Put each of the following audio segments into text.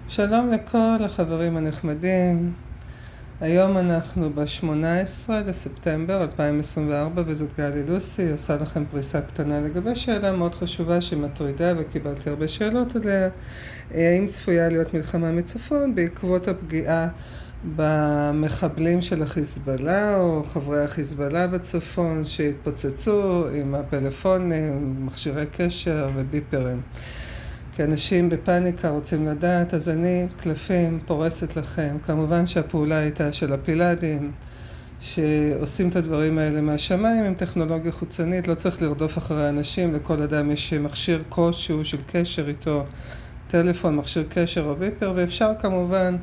שלום לכל החברים הנחמדים. היום אנחנו ב-18 לספטמבר 2024 וזאת גלי לוסי, עושה לכם פריסה קטנה לגבי שאלה מאוד חשובה שמטרידה וקיבלתי הרבה שאלות עליה. האם צפויה להיות מלחמה מצפון בעקבות הפגיעה במחבלים של החיזבאללה או חברי החיזבאללה בצפון שהתפוצצו עם הפלאפונים, מכשירי קשר וביפרים. כי אנשים בפאניקה רוצים לדעת, אז אני קלפים פורסת לכם. כמובן שהפעולה הייתה של הפילאדים, שעושים את הדברים האלה מהשמיים עם טכנולוגיה חוצנית, לא צריך לרדוף אחרי אנשים, לכל אדם יש מכשיר כלשהו של קשר איתו, טלפון, מכשיר קשר או ביפר, ואפשר כמובן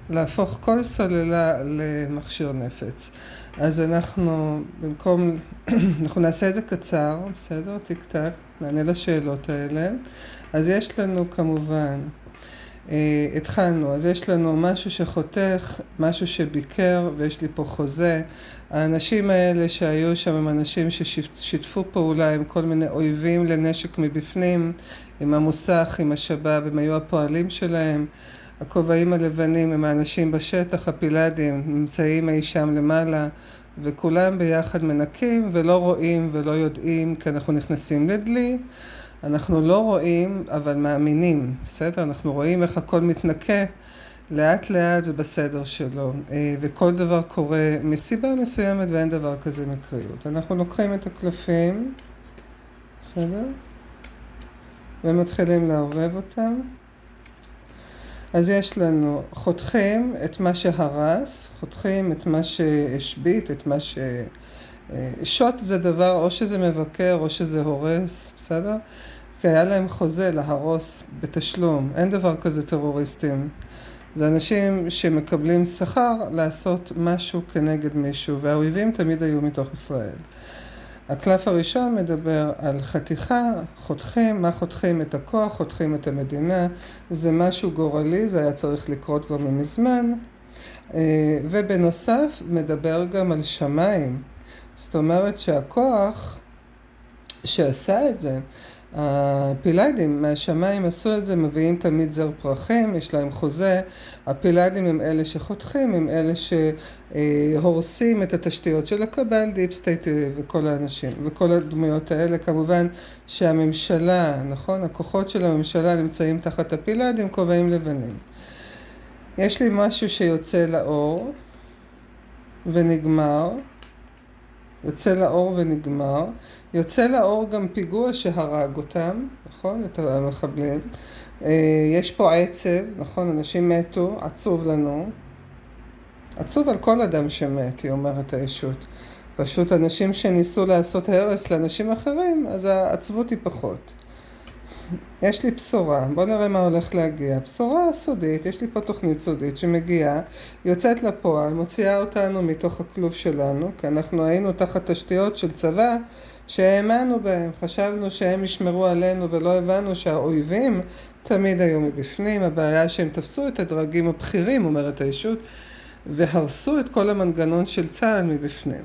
להפוך כל סוללה למכשיר נפץ. אז אנחנו נעשה את זה קצר, בסדר? טיק טק, נענה לשאלות האלה. אז יש לנו כמובן, התחלנו, אז יש לנו משהו שחותך, משהו שביקר, ויש לי פה חוזה. האנשים האלה שהיו שם הם אנשים ששיתפו פעולה עם כל מיני אויבים לנשק מבפנים, עם המוסך, עם השב"ב, הם היו הפועלים שלהם. הכובעים הלבנים הם האנשים בשטח, הפילאדים נמצאים אי שם למעלה, וכולם ביחד מנקים ולא רואים ולא יודעים, כי אנחנו נכנסים לדלי. אנחנו לא רואים, אבל מאמינים, בסדר? אנחנו רואים איך הכל מתנקה לאט לאט ובסדר שלו, וכל דבר קורה מסיבה מסוימת ואין דבר כזה מקריות. אנחנו לוקחים את הקלפים, בסדר? ומתחילים לערבב אותם. אז יש לנו, חותכים את מה שהרס, חותכים את מה שהשבית, את מה שוט זה דבר, או שזה מבקר או שזה הורס, בסדר? כי היה להם חוזה להרוס בתשלום, אין דבר כזה טרוריסטים. זה אנשים שמקבלים שכר לעשות משהו כנגד מישהו, והאויבים תמיד היו מתוך ישראל. הקלף הראשון מדבר על חתיכה, חותכים, מה חותכים את הכוח, חותכים את המדינה, זה משהו גורלי, זה היה צריך לקרות כבר מזמן. ובנוסף מדבר גם על שמיים, זאת אומרת שהכוח שעשה את זה, הפילאדים מהשמיים עשו את זה, מביאים תמיד זר פרחים, יש להם חוזה. הפילאדים הם אלה שחותכים, הם אלה שהורסים את התשתיות של הקבל, דיפ סטייט וכל האנשים וכל הדמויות האלה. כמובן שהממשלה, נכון, הכוחות של הממשלה נמצאים תחת הפילאדים, כובעים לבנים. יש לי משהו שיוצא לאור ונגמר, יוצא לאור ונגמר, יוצא לאור גם פיגוע שהרג אותם, נכון? את המחבלים. יש פה עצב, נכון? אנשים מתו, עצוב לנו. עצוב על כל אדם שמת, היא אומרת הישות. פשוט אנשים שניסו לעשות הרס לאנשים אחרים, אז העצבות היא פחות. יש לי בשורה, בואו נראה מה הולך להגיע. בשורה סודית, יש לי פה תוכנית סודית שמגיעה, יוצאת לפועל, מוציאה אותנו מתוך הכלוב שלנו, כי אנחנו היינו תחת תשתיות של צבא שהאמנו בהם, חשבנו שהם ישמרו עלינו ולא הבנו שהאויבים תמיד היו מבפנים. הבעיה שהם תפסו את הדרגים הבכירים, אומרת הישות, והרסו את כל המנגנון של צה"ל מבפנים.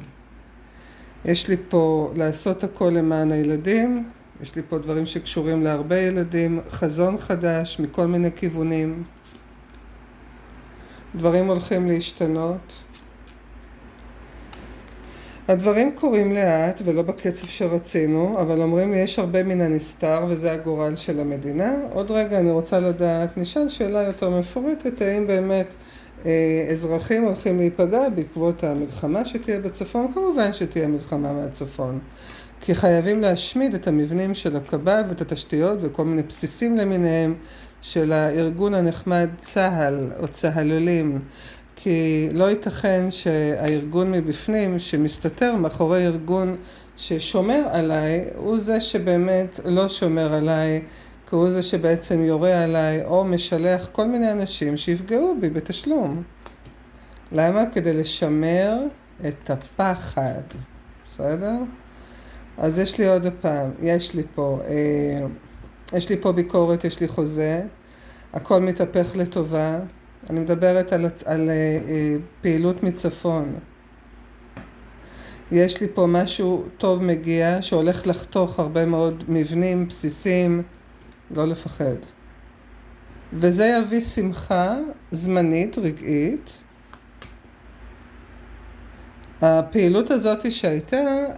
יש לי פה לעשות הכל למען הילדים, יש לי פה דברים שקשורים להרבה ילדים, חזון חדש מכל מיני כיוונים. דברים הולכים להשתנות. הדברים קורים לאט ולא בקצב שרצינו, אבל אומרים לי יש הרבה מן הנסתר וזה הגורל של המדינה. עוד רגע אני רוצה לדעת, נשאל שאלה יותר מפורטת, האם באמת אזרחים הולכים להיפגע בעקבות המלחמה שתהיה בצפון? כמובן שתהיה מלחמה מהצפון. כי חייבים להשמיד את המבנים של הקבל ואת התשתיות וכל מיני בסיסים למיניהם של הארגון הנחמד צהל או צהלולים. כי לא ייתכן שהארגון מבפנים שמסתתר מאחורי ארגון ששומר עליי, הוא זה שבאמת לא שומר עליי, כי הוא זה שבעצם יורה עליי או משלח כל מיני אנשים שיפגעו בי בתשלום. למה? כדי לשמר את הפחד. בסדר? אז יש לי עוד פעם, יש לי פה ביקורת, יש לי חוזה, הכל מתהפך לטובה. אני מדברת על פעילות מצפון. יש לי פה משהו טוב מגיע שהולך לחתוך הרבה מאוד מבנים, בסיסים, לא לפחד. וזה יביא שמחה זמנית, רגעית. הפעילות הזאת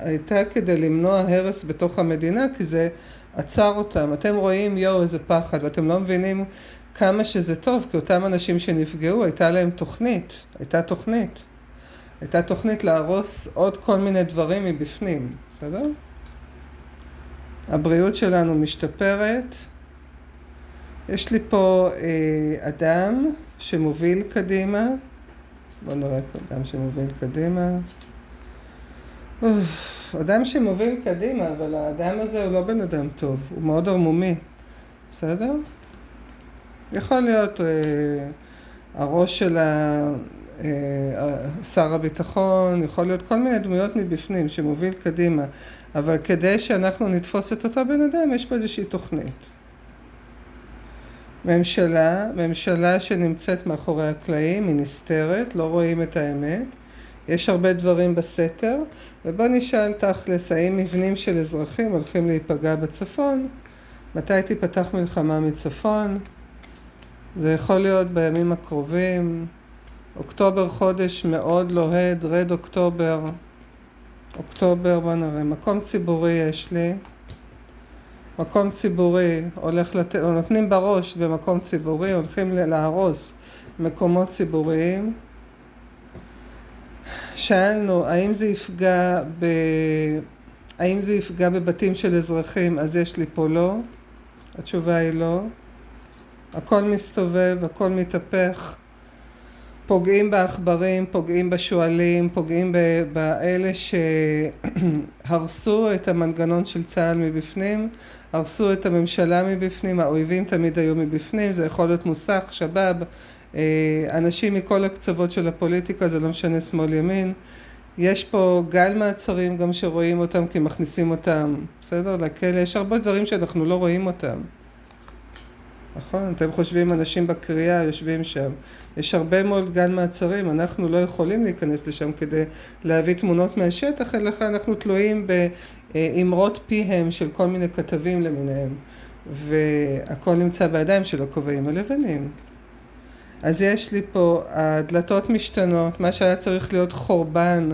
הייתה כדי למנוע הרס בתוך המדינה, כי זה עצר אותם. אתם רואים, איזה פחד, ואתם לא מבינים כמה שזה טוב, כי אותם אנשים שנפגעו, הייתה להם תוכנית. הייתה תוכנית להרוס עוד כל מיני דברים מבפנים, בסדר? הבריאות שלנו משתפרת. יש לי פה אדם שמוביל קדימה. בואו נראה אדם שמוביל קדימה. אדם שמוביל קדימה, אבל האדם הזה הוא לא בן אדם טוב, הוא מאוד ערמומי, בסדר? יכול להיות הראש של שר הביטחון, יכול להיות כל מיני דמויות מבפנים שמוביל קדימה, אבל כדי שאנחנו נתפוס את אותו בן אדם, יש פה איזושהי תוכנית. ממשלה שנמצאת מאחורי הקלעים, היא נסתרת, לא רואים את האמת. יש הרבה דברים בסתר, ובוא נשאל תכלס, האם מבנים של אזרחים הולכים להיפגע בצפון? מתי תיפתח מלחמה מצפון? זה יכול להיות בימים הקרובים. אוקטובר חודש מאוד לוהד, רד אוקטובר. בוא נראה, מקום ציבורי יש לי. מקום ציבורי, נותנים בראש במקום ציבורי, הולכים להרוס מקומות ציבוריים. שאלנו, האם זה יפגע בבתים של אזרחים? אז יש לי פה לא. התשובה היא לא. הכל מסתובב, הכל מתהפך. פוגעים בעכברים, פוגעים בשואלים, פוגעים באלה שהרסו את המנגנון של צה"ל מבפנים, הרסו את הממשלה מבפנים, האויבים תמיד היו מבפנים, זה יכול להיות מוסך, שבאב, אנשים מכל הקצוות של הפוליטיקה, זה לא משנה שמאל ימין. יש פה גל מעצרים גם שרואים אותם כי מכניסים אותם, בסדר? לכלא, יש הרבה דברים שאנחנו לא רואים אותם. נכון? אתם חושבים אנשים בקריאה יושבים שם. יש הרבה מאוד גל מעצרים, אנחנו לא יכולים להיכנס לשם כדי להביא תמונות מהשטח, אלא אנחנו תלויים באמרות פיהם של כל מיני כתבים למיניהם. והכל נמצא בידיים של הכובעים הלבנים. אז יש לי פה, הדלתות משתנות, מה שהיה צריך להיות חורבן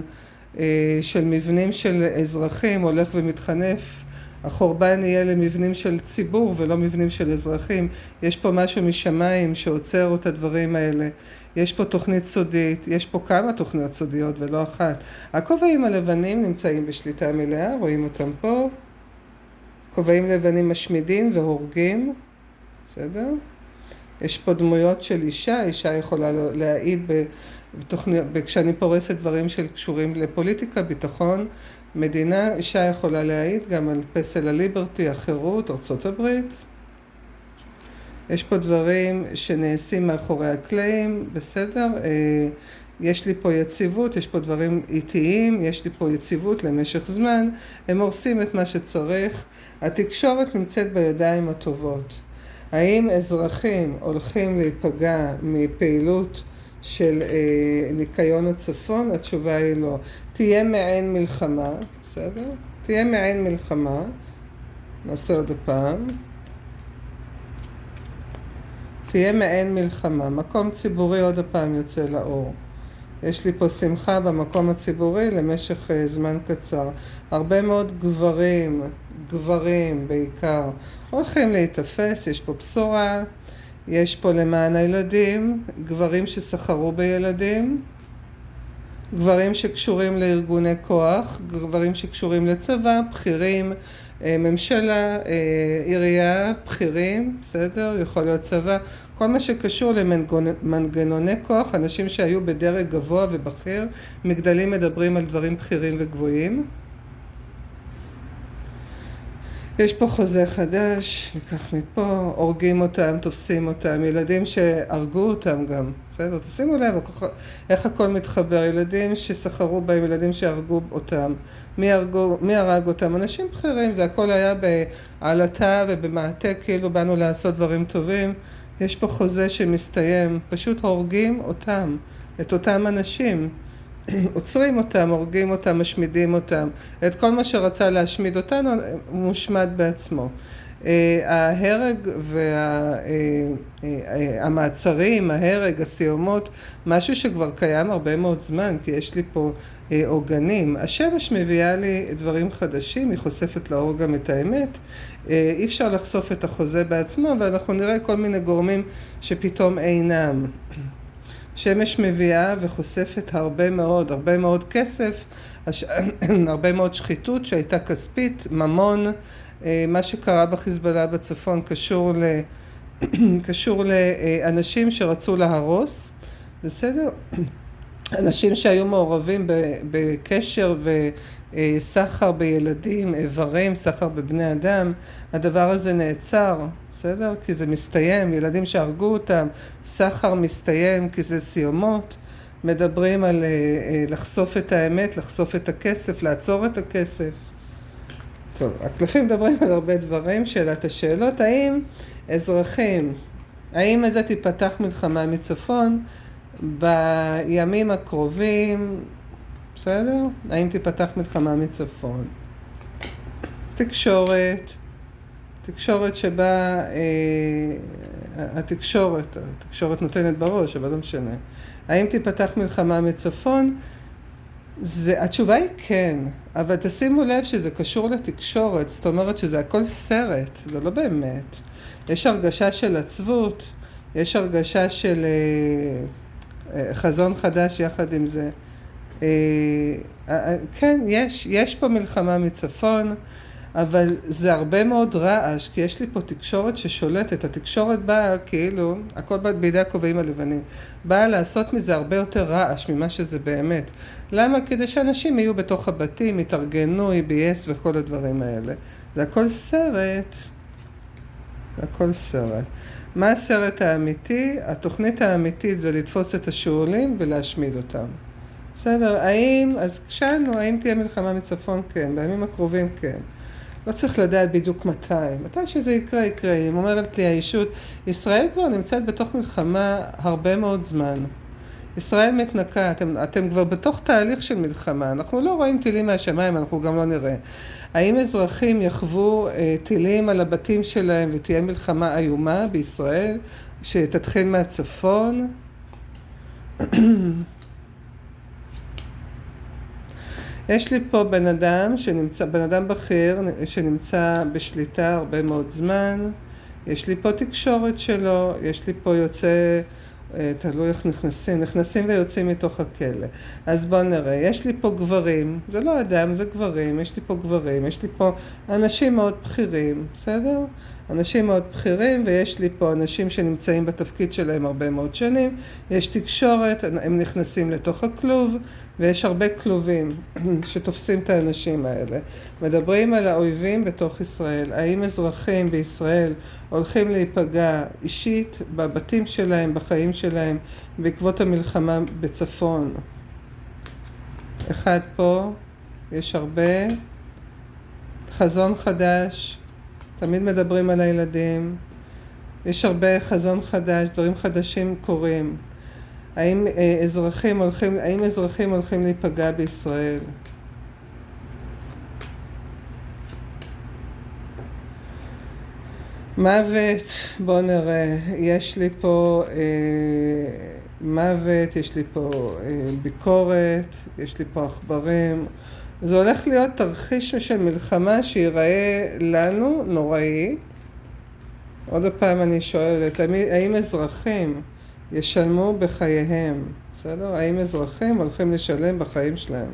של מבנים של אזרחים הולך ומתחנף, החורבן יהיה למבנים של ציבור ולא מבנים של אזרחים. יש פה משהו משמיים שעוצר את הדברים האלה. יש פה תוכנית סודית, יש פה כמה תוכניות סודיות ולא אחת. הכובעים הלבנים נמצאים בשליטה מלאה, רואים אותם פה. כובעים לבנים משמידים והורגים, בסדר? יש פה דמויות של אישה יכולה להעיד כשאני פורסת דברים שקשורים לפוליטיקה, ביטחון, מדינה, אישה יכולה להעיד גם על פסל הליברטי, החירות, ארצות הברית. יש פה דברים שנעשים מאחורי הקלעים, בסדר? יש לי פה יציבות, יש פה דברים איטיים, יש לי פה יציבות למשך זמן, הם הורסים את מה שצריך. התקשורת נמצאת בידיים הטובות. האם אזרחים הולכים להיפגע מפעילות של ניקיון הצפון? התשובה היא לא. תהיה מעין מלחמה, בסדר? תהיה מעין מלחמה. נעשה עוד פעם. תהיה מעין מלחמה. מקום ציבורי עוד פעם יוצא לאור. יש לי פה שמחה במקום הציבורי למשך זמן קצר. הרבה מאוד גברים בעיקר, הולכים להתאפס, יש פה בשורה, יש פה למען הילדים, גברים שסחרו בילדים, גברים שקשורים לארגוני כוח, גברים שקשורים לצבא, בכירים, ממשלה, עירייה, בכירים, בסדר? יכול להיות צבא, כל מה שקשור למנגנוני כוח, אנשים שהיו בדרג גבוה ובכיר, מגדלים מדברים על דברים בכירים וגבוהים. יש פה חוזה חדש, ניקח מפה, הורגים אותם, תופסים אותם, ילדים שהרגו אותם גם, בסדר? תשימו לב איך הכל מתחבר, ילדים שסחרו בהם, ילדים שהרגו אותם, מי הרג אותם? אנשים בכירים, זה הכל היה בעלתה ובמעטה, כאילו באנו לעשות דברים טובים. יש פה חוזה שמסתיים, פשוט הורגים אותם, את אותם אנשים. עוצרים אותם, הורגים אותם, משמידים אותם. את כל מה שרצה להשמיד אותנו, הוא מושמד בעצמו. ההרג והמעצרים, ההרג, הסיומות, משהו שכבר קיים הרבה מאוד זמן, כי יש לי פה עוגנים. השמש מביאה לי דברים חדשים, היא חושפת לאור גם את האמת. אי אפשר לחשוף את החוזה בעצמו, ואנחנו נראה כל מיני גורמים שפתאום אינם. שמש מביאה וחושפת הרבה מאוד כסף, הרבה מאוד שחיתות שהייתה כספית, ממון. מה שקרה בחיזבאללה בצפון קשור לאנשים שרצו להרוס, בסדר? אנשים שהיו מעורבים בקשר וסחר בילדים, איברים, סחר בבני אדם. הדבר הזה נעצר, בסדר? כי זה מסתיים, ילדים שהרגו אותם, סחר מסתיים כי זה סיומות. מדברים על לחשוף את האמת, לחשוף את הכסף, לעצור את הכסף. טוב, הקלפים מדברים על הרבה דברים. שאלת השאלות, האם איזה תיפתח מלחמה מצפון בימים הקרובים, בסדר? האם תיפתח מלחמה מצפון? תקשורת שבה התקשורת נותנת בראש, אבל לא משנה. האם תיפתח מלחמה מצפון? התשובה היא כן, אבל תשימו לב שזה קשור לתקשורת, זאת אומרת שזה הכל סרט, זה לא באמת. יש הרגשה של עצבות, יש הרגשה של חזון חדש יחד עם זה. כן, יש פה מלחמה מצפון, אבל זה הרבה מאוד רעש, כי יש לי פה תקשורת ששולטת. התקשורת באה כאילו, הכל בידי הכובעים הלבנים, באה לעשות מזה הרבה יותר רעש ממה שזה באמת. למה? כדי שאנשים יהיו בתוך הבתים, יתארגנו, EBS וכל הדברים האלה. זה הכל סרט. מה הסרט האמיתי? התוכנית האמיתית זה לתפוס את השאולים ולהשמיד אותם. בסדר? האם תהיה מלחמה מצפון? כן. בימים הקרובים? כן. לא צריך לדעת בדיוק מתי שזה יקרה. היא אומרת לי הישות, ישראל כבר נמצאת בתוך מלחמה הרבה מאוד זמן. ישראל מתנקה, אתם כבר בתוך תהליך של מלחמה. אנחנו לא רואים טילים מהשמיים, אנחנו גם לא נראה. האם אזרחים יחוו טילים על הבתים שלהם ותהיה מלחמה איומה בישראל שתתחיל מהצפון? יש לי פה בן אדם בכיר שנמצא בשליטה הרבה מאוד זמן. יש לי פה תקשורת שלו, יש לי פה יוצא, תלוי איך נכנסים ויוצאים מתוך הכלא. אז בואו נראה, יש לי פה גברים, זה לא אדם, זה גברים, יש לי פה אנשים מאוד בכירים, בסדר? אנשים מאוד בכירים, ויש לי פה אנשים שנמצאים בתפקיד שלהם הרבה מאוד שנים. יש תקשורת, הם נכנסים לתוך הכלוב, ויש הרבה כלובים שתופסים את האנשים האלה. מדברים על האויבים בתוך ישראל. האם אזרחים בישראל הולכים להיפגע אישית בבתים שלהם, בחיים שלהם, בעקבות המלחמה בצפון? אחד פה, יש הרבה. חזון חדש. תמיד מדברים על הילדים, יש הרבה חזון חדש, דברים חדשים קורים. האם אזרחים הולכים להיפגע בישראל? מוות, בואו נראה, יש לי פה מוות, יש לי פה ביקורת, יש לי פה עכברים. זה הולך להיות תרחיש של מלחמה שיראה לנו נוראי. עוד פעם אני שואלת, האם אזרחים ישלמו בחייהם? בסדר? האם אזרחים הולכים לשלם בחיים שלהם?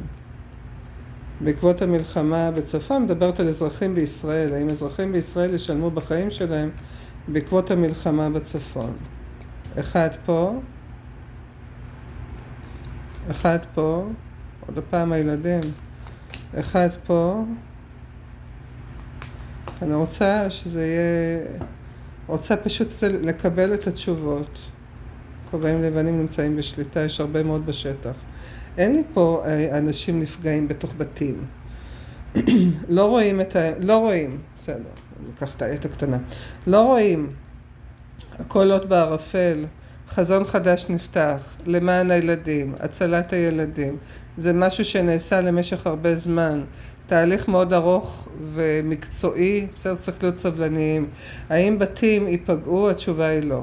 בעקבות המלחמה בצפון, מדברת על אזרחים בישראל. האם אזרחים בישראל ישלמו בחיים שלהם בעקבות המלחמה בצפון? אחד פה, עוד פעם הילדים. אחד פה, אני רוצה שזה יהיה, רוצה פשוט לקבל את התשובות. כובעים לבנים נמצאים בשליטה, יש הרבה מאוד בשטח. אין לי פה אנשים נפגעים בתוך בתים. לא רואים, בסדר, אני אקח את העת הקטנה. לא רואים, הקולות בערפל, חזון חדש נפתח, למען הילדים, הצלת הילדים. זה משהו שנעשה למשך הרבה זמן. תהליך מאוד ארוך ומקצועי, בסדר, צריך להיות סבלניים. האם בתים ייפגעו? התשובה היא לא.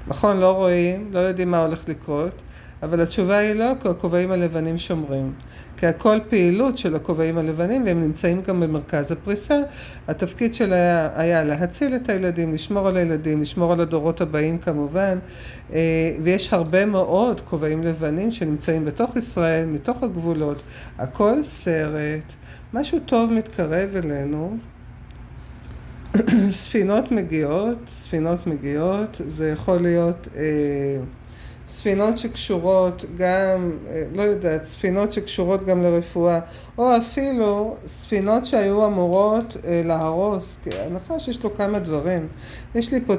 נכון, לא רואים, לא יודעים מה הולך לקרות, אבל התשובה היא לא, כי הכובעים הלבנים שומרים. כי הכל פעילות של הכובעים הלבנים, והם נמצאים גם במרכז הפריסה. התפקיד שלה היה להציל את הילדים, לשמור על הילדים, לשמור על הדורות הבאים כמובן, ויש הרבה מאוד כובעים לבנים שנמצאים בתוך ישראל, מתוך הגבולות. הכל סרט, משהו טוב מתקרב אלינו. ספינות מגיעות, זה יכול להיות ספינות שקשורות גם, לא יודעת, ספינות שקשורות גם לרפואה, או אפילו ספינות שהיו אמורות להרוס, כי ההנחה שיש לו כמה דברים. יש לי פה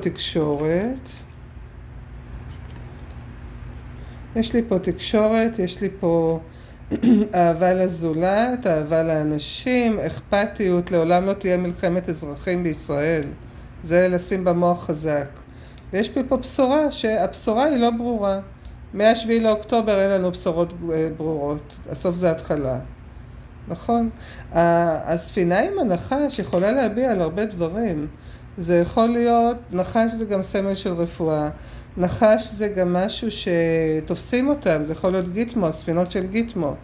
תקשורת, יש לי פה אהבה לזולת, אהבה לאנשים, אכפתיות, לעולם לא תהיה מלחמת אזרחים בישראל. זה לשים במוח חזק. ויש פה בשורה, שהבשורה היא לא ברורה. מ-7 לאוקטובר אין לנו בשורות ברורות. הסוף זה התחלה. נכון? הספינה עם הנחש יכולה להביע על הרבה דברים. זה יכול להיות, נחש זה גם סמל של רפואה. נחש זה גם משהו שתופסים אותם, זה יכול להיות גיטמו, הספינות של גיטמו.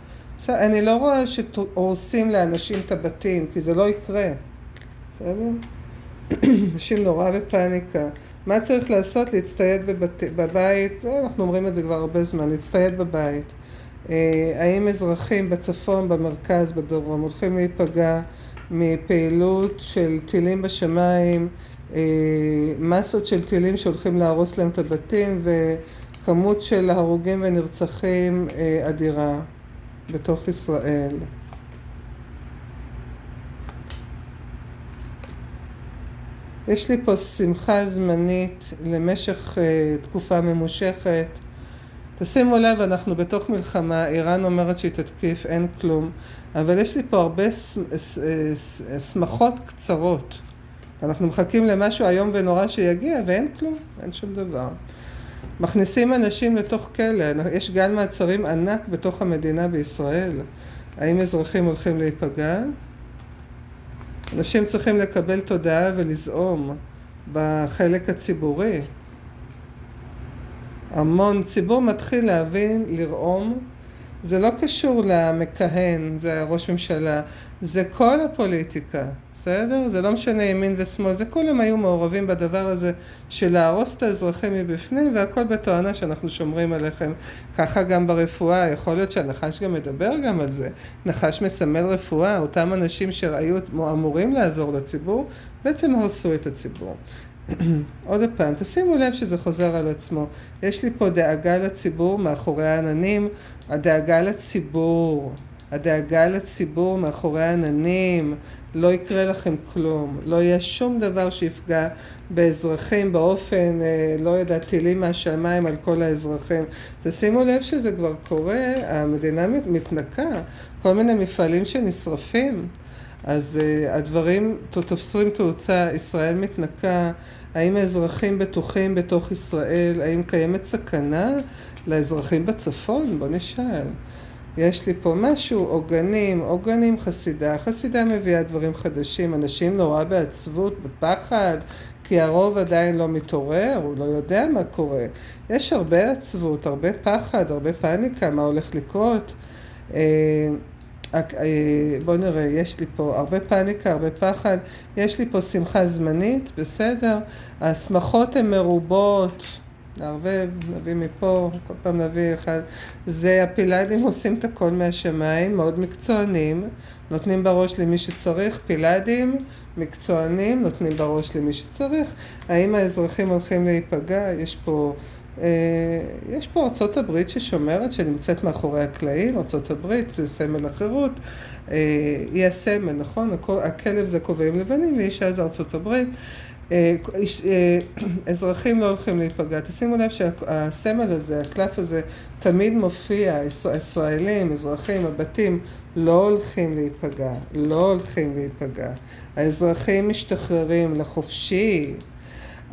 אני לא רואה שהורסים לאנשים את הבתים, כי זה לא יקרה. בסדר? אנשים נורא בפאניקה. מה צריך לעשות? להצטייד בבית, אנחנו אומרים את זה כבר הרבה זמן, להצטייד בבית. האם אזרחים בצפון, במרכז, בדרום, הולכים להיפגע מפעילות של טילים בשמיים, מסות של טילים שהולכים להרוס להם את הבתים, וכמות של הרוגים ונרצחים אדירה בתוך ישראל. יש לי פה שמחה זמנית למשך תקופה ממושכת. תשימו לב, אנחנו בתוך מלחמה, איראן אומרת שהיא תתקיף, אין כלום, אבל יש לי פה הרבה שמחות קצרות. אנחנו מחכים למשהו היום ונורא שיגיע, ואין כלום, אין שום דבר. מכניסים אנשים לתוך כלא, יש גל מעצרים ענק בתוך המדינה בישראל. האם אזרחים הולכים להיפגע? אנשים צריכים לקבל תודעה ולזעום בחלק הציבורי. המון ציבור מתחיל להבין, לרעום. זה לא קשור למכהן, זה ראש ממשלה, זה כל הפוליטיקה, בסדר? זה לא משנה ימין ושמאל, זה כולם היו מעורבים בדבר הזה של להרוס את האזרחים מבפנים, והכל בתואנה שאנחנו שומרים עליכם. ככה גם ברפואה, יכול להיות שהנחש גם מדבר גם על זה. נחש מסמל רפואה, אותם אנשים שהיו אמורים לעזור לציבור, בעצם הרסו את הציבור. עוד פעם, תשימו לב שזה חוזר על עצמו. יש לי פה דאגה לציבור מאחורי העננים, הדאגה לציבור מאחורי העננים, לא יקרה לכם כלום, לא יהיה שום דבר שיפגע באזרחים באופן, לא יודע, טילים מהשמיים על כל האזרחים. תשימו לב שזה כבר קורה, המדינה מתנקה, כל מיני מפעלים שנשרפים. אז הדברים תופסים תאוצה, ישראל מתנקה, האם האזרחים בטוחים בתוך ישראל, האם קיימת סכנה לאזרחים בצפון? בוא נשאל. יש לי פה משהו, עוגנים, חסידה מביאה דברים חדשים, אנשים נורא בעצבות, בפחד, כי הרוב עדיין לא מתעורר, הוא לא יודע מה קורה. יש הרבה עצבות, הרבה פחד, הרבה פאניקה, מה הולך לקרות. בוא נראה, יש לי פה הרבה פאניקה, הרבה פחד, יש לי פה שמחה זמנית, בסדר? השמחות הן מרובות, נערבב, נביא מפה, כל פעם נביא אחד. זה הפילאדים עושים את הכל מהשמיים, מאוד מקצוענים, נותנים בראש למי שצריך, פילאדים, מקצוענים, נותנים בראש למי שצריך. האם האזרחים הולכים להיפגע? יש פה ארצות הברית ששומרת, שנמצאת מאחורי הקלעים, ארצות הברית זה סמל החירות, היא הסמל, נכון? הכלב זה כובעים לבנים, ואישה זה ארצות הברית. אזרחים לא הולכים להיפגע. תשימו לב שהסמל הזה, הקלף הזה, תמיד מופיע, ישראלים, אזרחים, הבתים, לא הולכים להיפגע. האזרחים משתחררים לחופשי.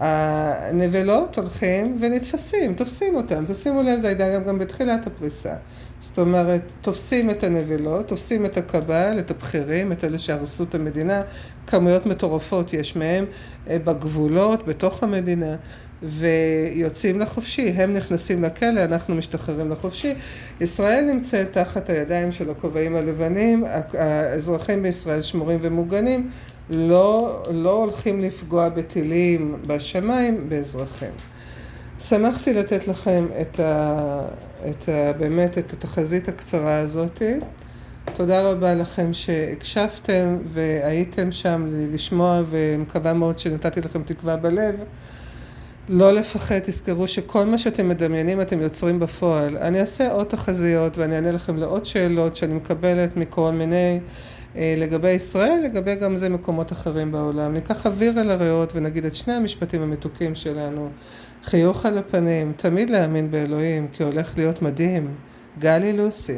הנבלות הולכים ונתפסים, תופסים אותם. תשימו לב, זה היה גם בתחילת הפריסה. זאת אומרת, תופסים את הנבלות, תופסים את הקבל, את הבכירים, את אלה שהרסו את המדינה. כמויות מטורפות יש מהם בגבולות, בתוך המדינה, ויוצאים לחופשי. הם נכנסים לכלא, אנחנו משתחררים לחופשי. ישראל נמצאת תחת הידיים של הכובעים הלבנים, האזרחים בישראל שמורים ומוגנים, לא הולכים לפגוע בטילים בשמיים באזרחים. שמחתי לתת לכם באמת את התחזית הקצרה הזאת. תודה רבה לכם שהקשבתם והייתם שם לשמוע, ומקווה מאוד שנתתי לכם תקווה בלב. לא לפחד, תזכרו שכל מה שאתם מדמיינים אתם יוצרים בפועל. אני אעשה עוד תחזיות ואני אענה לכם לעוד שאלות שאני מקבלת מכל מיני לגבי ישראל, לגבי גם זה מקומות אחרים בעולם. ניקח אוויר על הריאות ונגיד את שני המשפטים המתוקים שלנו. חיוך על הפנים, תמיד להאמין באלוהים, כי הולך להיות מדהים. גלי לוסי.